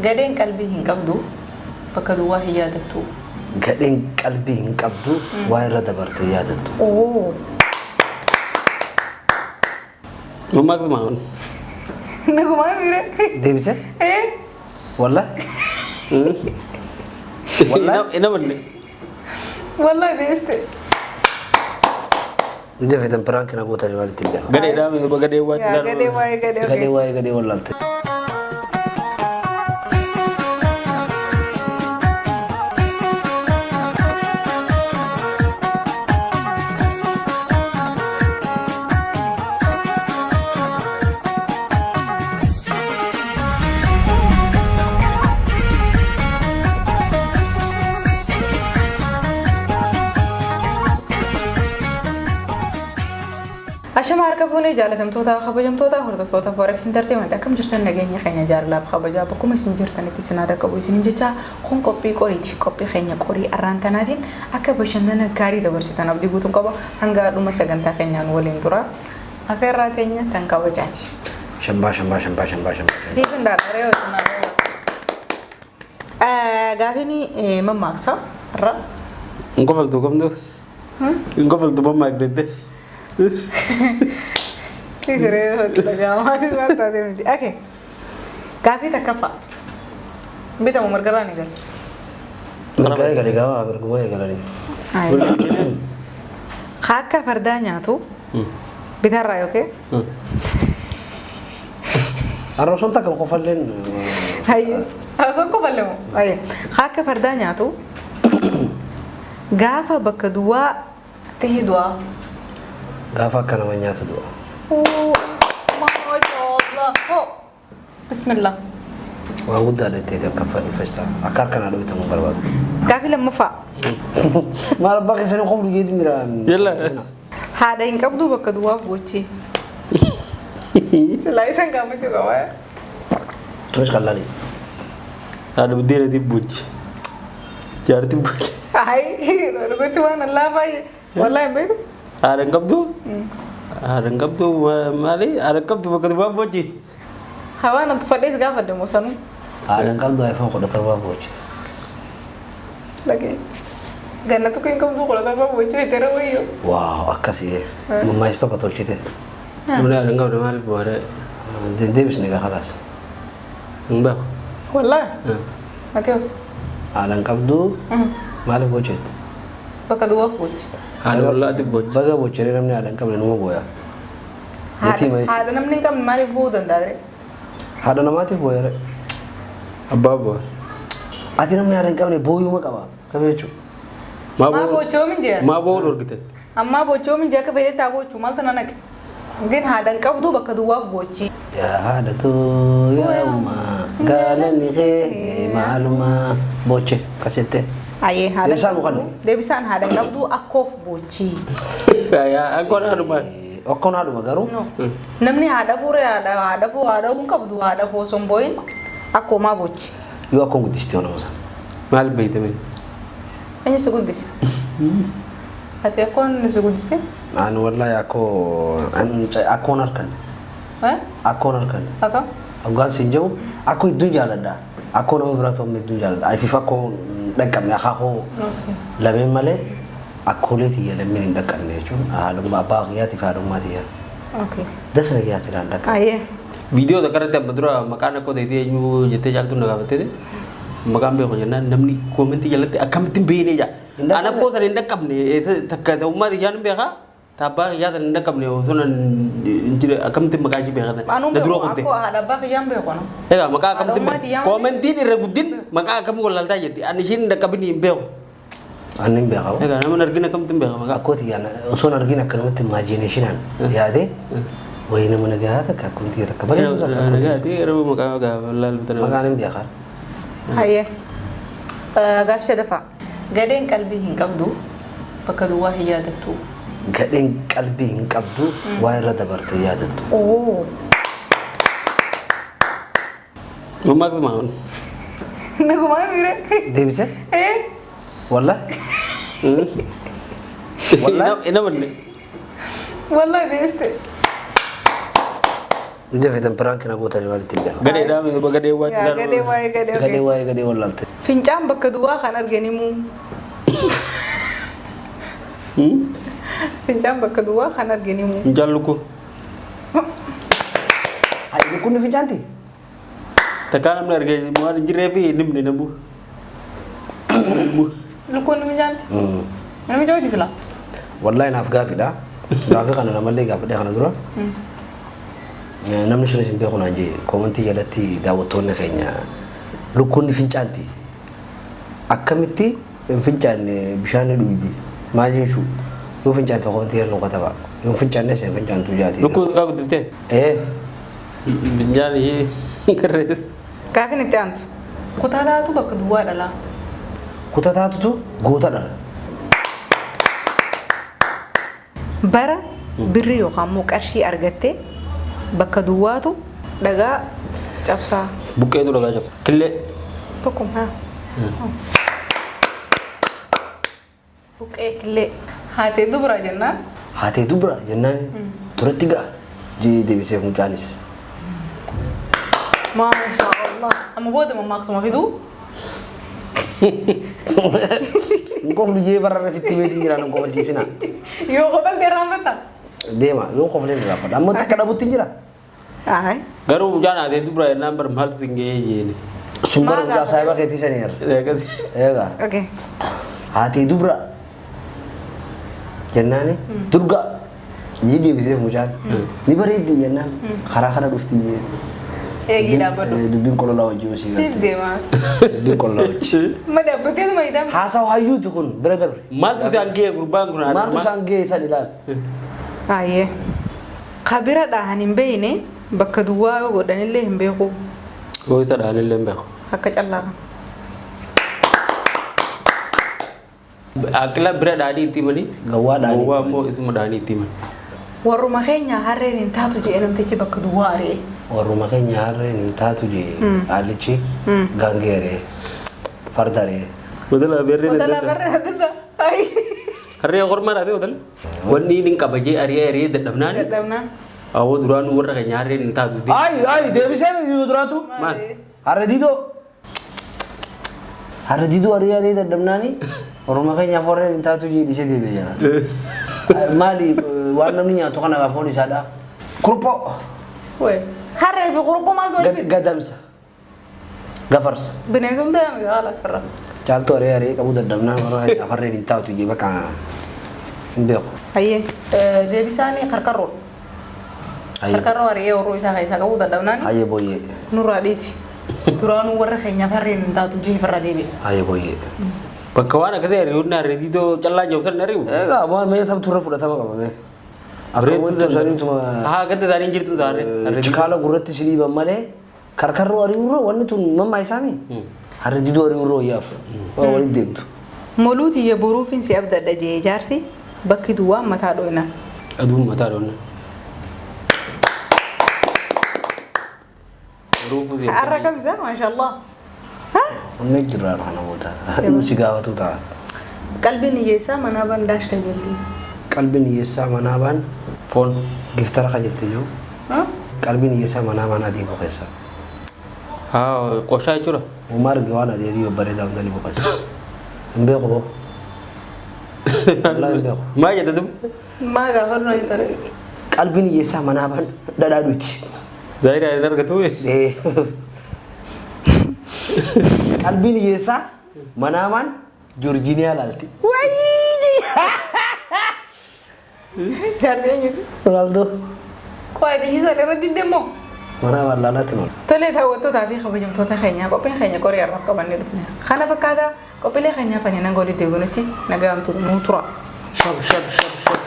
قدين قلبي هنقبضو بكدوا هيادتو قدين قلبي هنقبضو وايرا دبرت هيادتو اوه ما أقدر معون نقول ما ميرة دي بس ايه والله والله إنا مني والله بس إذا في تمبران كنا بوتا لوالد تبيه قدي دامي قدي واي يا قدي واي قدي قدي واي قدي والله عشان أركبوني جالتهم توتا خبجم توتا هرد توتا فوركس انترتينمنت أكم جرتن نجني خينا جار لاب خبجا بكم سنجر تاني تسنا ركبوا سنجتا خون كوبي كوريتي كوبي خينا كوري أرانتناتين أكبشنا كاري دبرستنا بدي قطن كبا هنگا لما سجنتا خينا نولين ترى أفراتينيا تنكوا جاتي شمبا شمبا شمبا شمبا شمبا في سندار ريو سنا غافيني مماكسا را نقفل تو كم دو نقفل تو بما قدد كيسري ما تسمع تادي اوكي كافي تكفى بيتا مرغراني قال مرغاي قال لي برغوي قال لي خاكا فردانيا تو بيتا راي اوكي الرسول تكم قفلين هاي أصلا قبلهم هاي خاكا فردانيا تو غافا بكدوا تهدوا غافا كان منيات دوا ما شاء الله بسم الله وأود أن تتكفل الفشتا أكار كان على بيتهم برباد كافي لما فا ما ربك سنة خوف جديد ميران يلا هذا ينقبضوا بكدوا بوتشي لا يسان كامل juga wae terus kali هذا بدينا دي بوج جارتي بوج هاي gue tuh Allah bayi والله بيت هذا نقبضو مالي هذا نقبضو بكدوا بوجي هوا أنا تفريس قافة دم وصلوا ada kan tuh iPhone kau datang bawa bocah lagi gana tuh kayak kamu kalau tanpa bocor itu rawi yo wow akasih mama itu kau tahu cerita mana ada nggak mali buare dia bisa nikah kelas mbak والله mati yo ada kan tuh mali bocah pakai dua bocor ada ulah di boj baga bocah ini namanya ada kan nemu boya ada namanya kan mali budan dari ada nama itu boya abah boy ati namanya ada kan boyu mak apa kami itu ma bocor minja ma bocor gitu amma bocor minja ke beda tahu cuma tuh nanak mungkin ada kan tuh pakai dua bocor ya ada tuh ya uma galan nih maluma bocah kasete aye ada bisa bukan dia bisa ada kan tuh akof bocor kayak aku ada rumah Okon ada magaru namanya ada pura ada ungkap tuh ada somboin aku ma bocor yo aku ngudis tiona masa mal bait men hanya segudis hati aku segudis ya anu wallahi aku narkan aku narkan apa aku kan sinjau aku itu jalan dah aku nama beratom itu jalan afifa aku dekat ni aku lebih male aku lihat dia lebih dekat ni cun lalu bapa dia tifa rumah dia oke das lagi hasil anda aye video tak kerja bedra makan aku dari dia nyu jete jak tu nak apa tu makan be kau jangan namni komen tu jalan akam timbe ni ja anak ko tadi ndakam ni tak kata umat jangan be ka tabah ya tadi ndakam ni usunan jadi akam tim magaji be kana anu aku ada bah yang be kono ya maka akam tim komen ti direbudin maka akam ko lalta jadi anisin ndakam ni be anin be ka ya kan nama nargina akam tim be maka aku tiga usun nargina kalau tim imagination ya deh وين من جهاتك كنت يتكبر أنا قاعد يقرب مكان مكان بيخر هاي قاف سدفع قدين قلبي هنقبضو بكدوا هيادتو قدين قلبي هنقبضو وايرا دبرت هيادتو اوه ما أقدر معون نقول ما ميرة دي بس ايه والله والله إنا مني والله دي بس إذا في تمبران كنا قوتها جوال التلبية Gade dami gade wat يا قدي واي قدي قدي واي قدي والله فنجان بكدوا خان أرجعني مو فنجان بكدوا خان أرجعني مو Jaluku. هاي يكون في جانتي Takalam na rge mo an jirefi nimni nabu. لكون فنجان أنا مجاوب دي سلا والله أنا أفقافي ده قافي كان أنا ملي قافي ده كان درا namni shirri beeku naan jee koomantii jalatti daawwattoonni keenya lukkuun fincaanti akkamitti fincaanne bishaan dhugdi maal jechuun yoo fincaante koomantii jalatti nuqata ba'a yoo fincaanne isheen fincaantu jaati. Lukku kaa guddifte. Binjaan karree. كافين التانت كتالاتو بكدوا دلا Kutataatutu goota dhala. برا بري يقامو كرشي أرجتة بكدواتو دجا جبسا Bukkee tu dhagaa jabsa. Killee. بكم ها بوكيك لي هاتي دبرة جنة Haatee dubra jennaan duratti ga'a jee deebisee mucaanis. ما شاء الله أما قوة ما ماكس ما في دو Nkoflu jee barra fitti meetii jira nan kofalchiisina. يو قبل دي رامتا Deema yoo koflee irraa fadha amma takka dhabutti jira. هاي Garuu mucaan haatee dubra jennaan bar maaltu singee jeeni. Sumbara mucaa saayiba keetii saniir. Eegaa. اوكي Haatee dubra jennaani durga jee deebisee mucaan ni bareeddi jennaan karaa kana dhufti jee. ايه لا بدو Dubbiin qololaa wajjin osii سيف galti. دي ما Dubbiin qololaa wajjin. ما دبتي ما يدام Haasawa hayyuuti kun bira dabre. Maaltu sangee gurbaan kun Maaltu isaan ga'e san ilaal. هاي خبيرة ده هنبينه بكدوا وقدان اللي هم بيقو Yoo isa dhaalillee hin beeku. هكذا الله Akila bira dhaadhii itti himanii. Gawwaa dhaadhii. Gowwaa immoo isuma dhaadhii itti himan. warruma keenya harreen hin taatu jee namtichi bakka duwwaa aree Warruma keenya harreen hin taatu jee haalichi gaangeeree fardaree. Wadala beerree wadala barree hadda ay Harree hormaa dhaatee wadala. Wanni inni qabajee ari'ee dadhabnaan. dadhabnaan Awwa duraanuu warra keenya harreen hin taatu. Ay deebisee yoo duraatu. Maal? Harre didoo ari'ee dadhabnaani warruma keenya forreen hin taatu jee dhishee deebi'ee jira. Maali waan namni nyaatu kana gaafoon isaadha. Kurpoo. way harree fi qurquu maal doon Gadamsa. Gafarsa. bineensumta yaala firra Caaltuu ari'ee qabu dadhabnaan warra keenya forreen hin taatu jee bakka hin beeku. hayyee deebisaanii qarqarroo qarqarroo aree warroo isaa keessaa qabu dadhabnaan Hayyee booyyee. nurraa dhiisi duraanuu warra keenyaaf harreen hin taatu jee firra deebi'e Hayyee booyyee. Bakka waan akka ta'e ari'uun ari'itoo callaa jawsan ari'u. Egaa waan mee taptu irra fudhatama qaba mee. Areetu saniituma. Haa gadda isaanii jirtu saaree. Cikaala gurratti si dhiiban malee karkarroo ari'uurroo wanni tun mammaa isaanii. Harre didoo ari'uurroo yaaf. Waa waliin deemtu. moluuti yee boruufin si abdadha jee ijaarsi bakki duwwaa mataa dho'ina Aduun mataa dhoonna. har'a kamisa maashaallah ha Onnee jirraa kana booda. Hadhuu si gaafatu ta'a. qalbiin hiyyeessaa manaa bandaash kan jirti Qalbiin hiyyeessaa manaa baan Foon. giftara kan jirti jiru. Qalbiin hiyyeessaa manaa baan adii bukeessa. Haa qoshaa jechuudha. Uumaa arge waan adii adii babbareedaa hundanii bukeessa. Hin beeku boo. Wallaahi hin beeku. Maa jedha dubu? maa gaafa dura tare Qalbiin hiyyeessaa manaa baan dhadhaaduuti. Zaahiraan hin argatu. Qalbiin hiyyeessaa manaa baan Joorjiiniyaa laalti. jaartii eenyuti Ronaldo. Kau dhiisa irratti deemoo Manaa baan laalaatti noonu. tolee daawwattootaa fi kabajamtoota keenyaa qophiin keenya qorii har'aaf qabannee dhufne kana fakkaata qophiilee keenyaa fanii nagaa walitti eegunutti nagaa hamtuu nuu tura. Shab shab shab shab.